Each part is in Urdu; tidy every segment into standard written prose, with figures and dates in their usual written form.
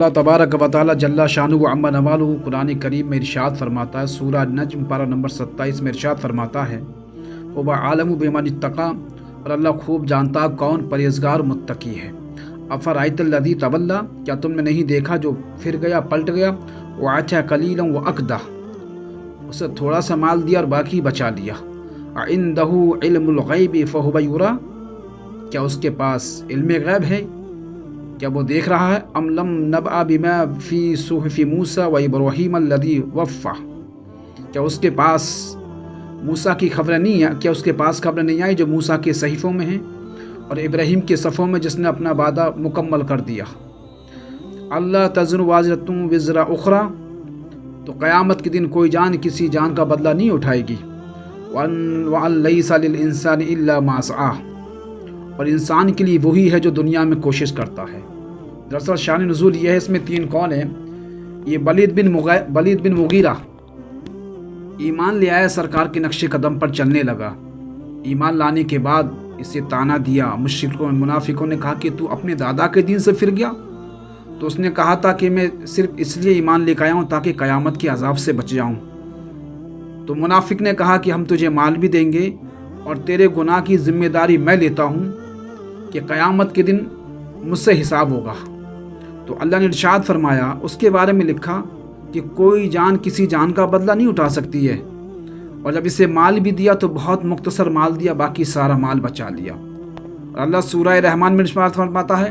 اللہ تبارک و تعالی جل شانہ و عم نوالہ قرآن کریم میں ارشاد فرماتا ہے، سورہ نجم پارہ نمبر 27 میں ارشاد فرماتا ہے، وہ عالم بمن اتقی، اور اللہ خوب جانتا کون پرہیزگار متقی ہے۔ افرأیت الذی تولی، کیا تم نے نہیں دیکھا جو پھر گیا پلٹ گیا، وأعطى قلیلا وأکدی، اسے تھوڑا سا مال دیا اور باقی بچا لیا۔ عنده علم الغیب فہو یری، کیا اس کے پاس علم غیب ہے، کیا وہ دیکھ رہا ہے؟ ام لم نبأ بما فی صحف موسیٰ و ابراہیم الذی وفی، کیا اس کے پاس موسیٰ کی خبریں نہیں ہیں، کیا اس کے پاس خبریں نہیں آئی جو موسیٰ کے صحیفوں میں ہیں اور ابراہیم کے صفوں میں جس نے اپنا وعدہ مکمل کر دیا۔ اللہ تزر وازرۃ وزر اخری، تو قیامت کے دن کوئی جان کسی جان کا بدلہ نہیں اٹھائے گی۔ وَأَن لَيْسَ لِلْإِنسَانِ إِلَّا مَا سَعَىٰ، اور انسان کے لیے وہی ہے جو دنیا میں کوشش کرتا ہے۔ دراصل شان نزول یہ ہے، اس میں 3 قول ہیں۔ یہ ولید بن مغیرہ ایمان لے آیا، سرکار کے نقش قدم پر چلنے لگا۔ ایمان لانے کے بعد اسے تانا دیا، مشرکوں منافقوں نے کہا کہ تو اپنے دادا کے دین سے پھر گیا؟ تو اس نے کہا تھا کہ میں صرف اس لیے ایمان لے کے آیا ہوں تاکہ قیامت کے عذاب سے بچ جاؤں۔ تو منافق نے کہا کہ ہم تجھے مال بھی دیں گے اور تیرے گناہ کی ذمہ داری میں لیتا ہوں کہ قیامت کے دن مجھ سے حساب ہوگا۔ تو اللہ نے ارشاد فرمایا، اس کے بارے میں لکھا کہ کوئی جان کسی جان کا بدلہ نہیں اٹھا سکتی ہے، اور جب اسے مال بھی دیا تو بہت مختصر مال دیا، باقی سارا مال بچا لیا۔ اور اللہ سورہ رحمان میں ارشاد فرماتا ہے،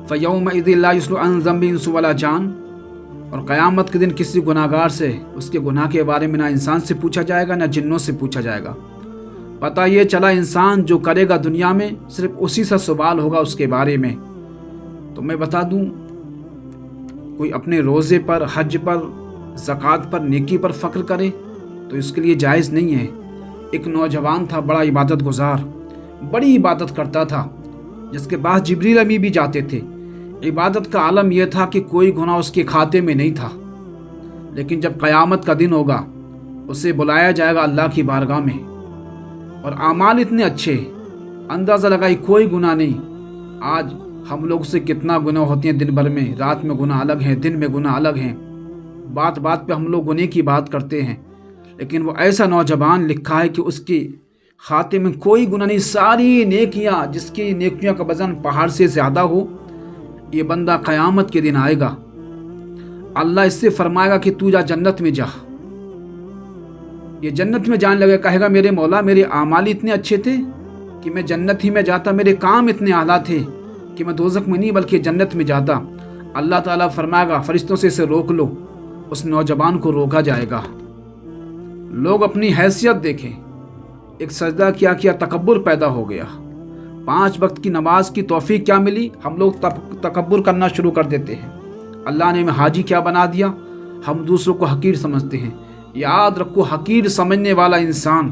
فَيَوْمَئِذٍ لَا يُسْأَلُ عَنْ ذَنبٍ إِنسٌ وَلَا جَانٌ، اور قیامت کے دن کسی گناہ گار سے اس کے گناہ کے بارے میں نہ انسان سے پوچھا جائے گا نہ جنوں سے پوچھا جائے گا۔ پتہ یہ چلا انسان جو کرے گا دنیا میں صرف اسی سے سوال ہوگا اس کے بارے میں۔ تو میں بتا دوں، کوئی اپنے روزے پر، حج پر، زکوٰۃ پر، نیکی پر فخر کرے تو اس کے لیے جائز نہیں ہے۔ ایک نوجوان تھا، بڑا عبادت گزار، بڑی عبادت کرتا تھا، جس کے پاس جبریل امی بھی جاتے تھے۔ عبادت کا عالم یہ تھا کہ کوئی گناہ اس کے کھاتے میں نہیں تھا، لیکن جب قیامت کا دن ہوگا اسے بلایا جائے گا اللہ کی بارگاہ میں، اور اعمال اتنے اچھے، اندازہ لگائی کوئی گناہ نہیں۔ آج ہم لوگ سے کتنا گناہ ہوتے ہیں دن بھر میں، رات میں گناہ الگ ہیں، دن میں گناہ الگ ہیں، بات بات پہ ہم لوگ گناہ کی بات کرتے ہیں، لیکن وہ ایسا نوجوان لکھا ہے کہ اس کے خاتے میں کوئی گناہ نہیں، ساری نیکیاں، جس کی نیکیوں کا وزن پہاڑ سے زیادہ ہو، یہ بندہ قیامت کے دن آئے گا، اللہ اس سے فرمائے گا کہ تو جا جنت میں جا۔ یہ جنت میں جانے لگے، کہے گا میرے مولا میرے اعمال اتنے اچھے تھے کہ میں جنت ہی میں جاتا، میرے کام اتنے اعلیٰ تھے کہ میں دوزخ میں نہیں بلکہ جنت میں جاتا۔ اللہ تعالیٰ فرمائے گا فرشتوں سے اسے روک لو، اس نوجوان کو روکا جائے گا۔ لوگ اپنی حیثیت دیکھیں، ایک سجدہ کیا تکبر پیدا ہو گیا، 5 وقت کی نماز کی توفیق کیا ملی، ہم لوگ تکبر کرنا شروع کر دیتے ہیں۔ اللہ نے ہمیں حاجی کیا بنا دیا، ہم دوسروں کو حقیر سمجھتے ہیں۔ یاد رکھو، حقیر سمجھنے والا انسان،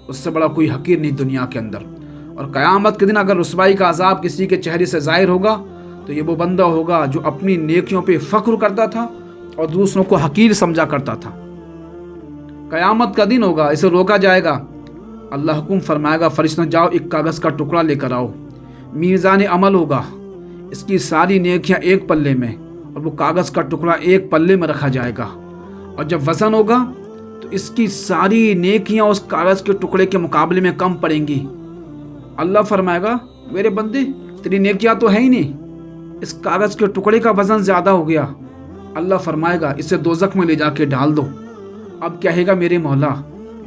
اس سے بڑا کوئی حقیر نہیں دنیا کے اندر۔ اور قیامت کے دن اگر رسوائی کا عذاب کسی کے چہرے سے ظاہر ہوگا تو یہ وہ بندہ ہوگا جو اپنی نیکیوں پہ فخر کرتا تھا اور دوسروں کو حقیر سمجھا کرتا تھا۔ قیامت کا دن ہوگا، اسے روکا جائے گا، اللہ حکم فرمائے گا فرشتوں جاؤ ایک کاغذ کا ٹکڑا لے کر آؤ، میزان عمل ہوگا، اس کی ساری نیکیاں ایک پلے میں اور وہ کاغذ کا ٹکڑا ایک پلے میں رکھا جائے گا، اور جب وزن ہوگا تو اس کی ساری نیکیاں اس کاغذ کے ٹکڑے کے مقابلے میں کم پڑیں گی۔ اللہ فرمائے گا میرے بندے تیری نیکیاں تو ہے ہی نہیں، اس کاغذ کے ٹکڑے کا وزن زیادہ ہو گیا۔ اللہ فرمائے گا اسے دوزخ میں لے جا کے ڈال دو۔ اب کہے گا میرے مولا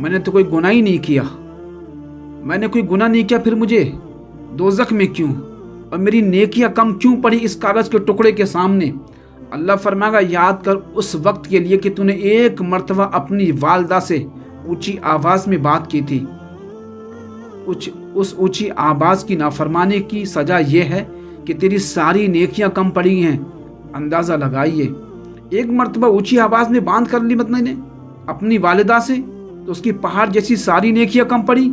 میں نے تو کوئی گناہ ہی نہیں کیا، میں نے کوئی گناہ نہیں کیا، پھر مجھے دوزخ میں کیوں، اور میری نیکیاں کم کیوں پڑی اس کاغذ کے ٹکڑے کے سامنے؟ اللہ فرمائے گا یاد کر اس وقت کے لیے کہ تو نے ایک مرتبہ اپنی والدہ سے اونچی آواز میں بات کی تھی، اس اونچی آواز کی نافرمانی کی سزا یہ ہے کہ تیری ساری نیکیاں کم پڑی ہیں۔ اندازہ لگائیے، ایک مرتبہ اونچی آواز میں بات کر لی مطلب نے اپنی والدہ سے تو اس کی پہاڑ جیسی ساری نیکیاں کم پڑی۔